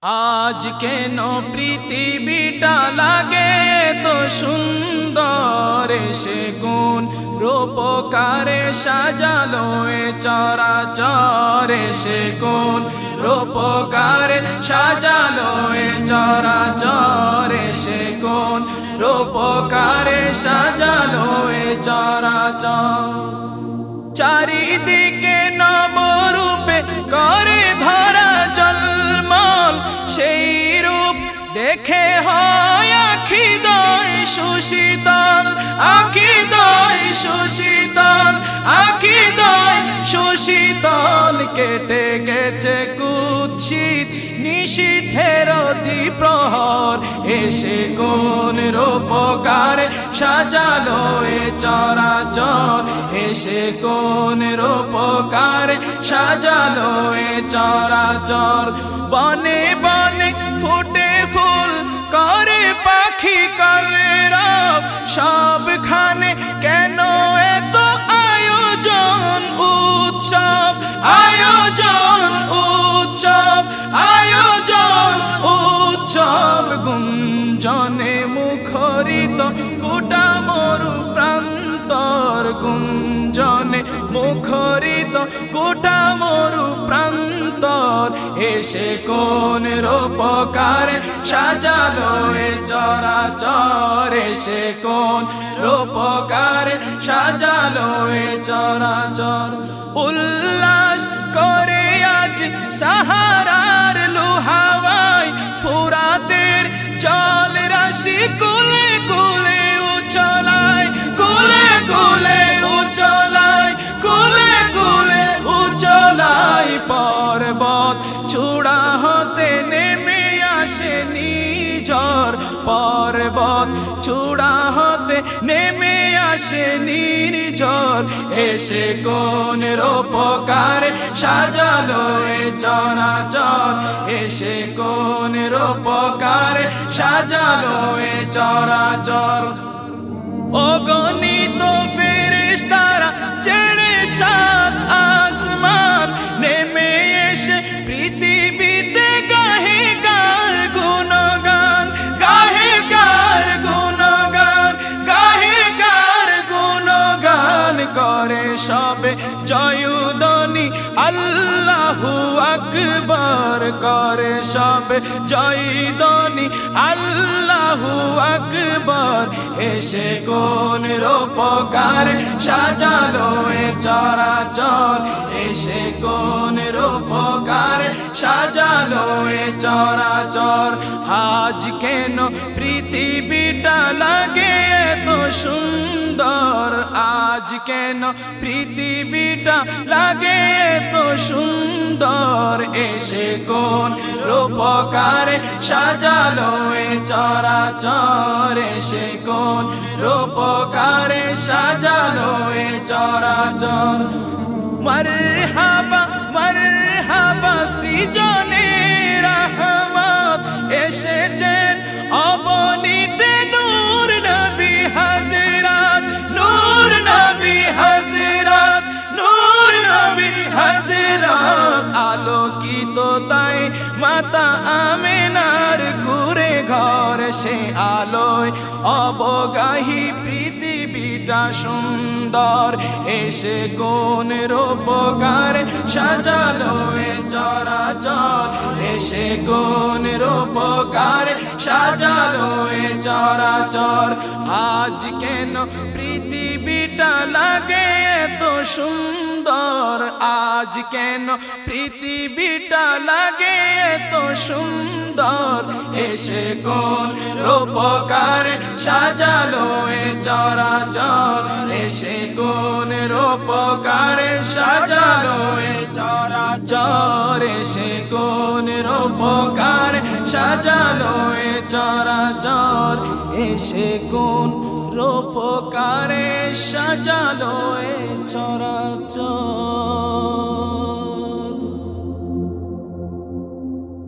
আজ কেন পৃথিবীটা লাগে তো সুন্দর, সে কোন রূপকারে সাজালো এ চরাচর, সে কোন রূপকারে সাজালো এ চরাচর, সে কোন রূপকারে সাজালো এ চরাচর। চারিদিকে নবরূপে করে ধরা জলমল, সেই রূপ দেখে হয় আখিদয় সুশীতল, আখিদয় সুশীতল, আখিদয় সুশীতল। কেটে গেছে কুৎসিত নিশীথের দ্বিপ্রহর, এসে কোন রূপকারে সাজালো এ চরাচর, এসে কোন রূপকারে সাজালো এ চরাচর। বনে বনে ফুটে ফুল করে পাখি কলরব, সবখানে কেন এত আয়োজন উৎসব, আয়োজন উৎসব, আয়োজন উৎসব। গুঞ্জনে মুখরিত গোটা মরু প্রান্তর, গুঞ্জনে মুখরিত গোটা মরু প্রান্তর, এসে কোন রূপকারে সাজালো এ চরাচর, এসে কোন রূপকারে সাজালো এ চরাচর। উল্লাস করে আজ সাহারার লোহাওয়ায়, ফুরাতের জল রাশি কুলে কুলে উচলায়, কুলে কুলে উচলায়, কুলে কুলে উচলায়। পর্বত চূড়া হতে নেমে আসে নিঝড়, পর্বত চূড়া হতে নেমে আসে নির্ঝর, এসে কোন রূপকারে সাজালো এ চরাচর, এসে কোন রূপকারে সাজালো এ চরাচর। অগণিত ফেরেশতারা ছেড়ে সাত আসমান, নেমে এসে পৃথিবীতে গাহে কার গুণগান, গাহে কার গুণগান, গাহে কার গুণগান। করে সবে জয়ধ্বনি আল্লাহু আকবার, করে সবে জয়ধ্বনি আল্লাহু আকবার, এসে কোন রূপকারে সাজালো এ চরাচর, এসে কোন রূপকারে সাজালো এ চরাচর। আজ কেন পৃথিবীটা লাগে এত সুন্দর, আজ কেন পৃথিবীটা লাগে এত সুন্দর, এসে কোন রূপকারে সাজালো এ চরাচর, এসে কোন রূপকারে সাজালো এ চরাচর। মরহাবা মরহাবা সৃজনে রহমত, এসেছেন অবনীতে নূর নবী হযরত, নূর নবী হযরত, নূর নবী হযরত। আলোকিত তাই মাতা আমেনার কুরে ঘর, সে আলোয় অবগাহী পৃথিবীটা সুন্দর, এসে কোন রূপকারে সাজালো এ চরাচর, এসে কোন রূপকারে সাজালো এ চরাচর। আজ কেন পৃথিবীটা লাগে এত সুন্দর, আজ কেন পৃথিবীটা লাগে এত সুন্দর, এসে কোন রূপকারে সাজালো এ চরাচর, এসে কোন রূপকারে সাজালো এ চরাচর, এসে কোন রূপকারে সাজালো এ চরাচর, এসে কোন রূপকারে সাজালো এ চরাচর।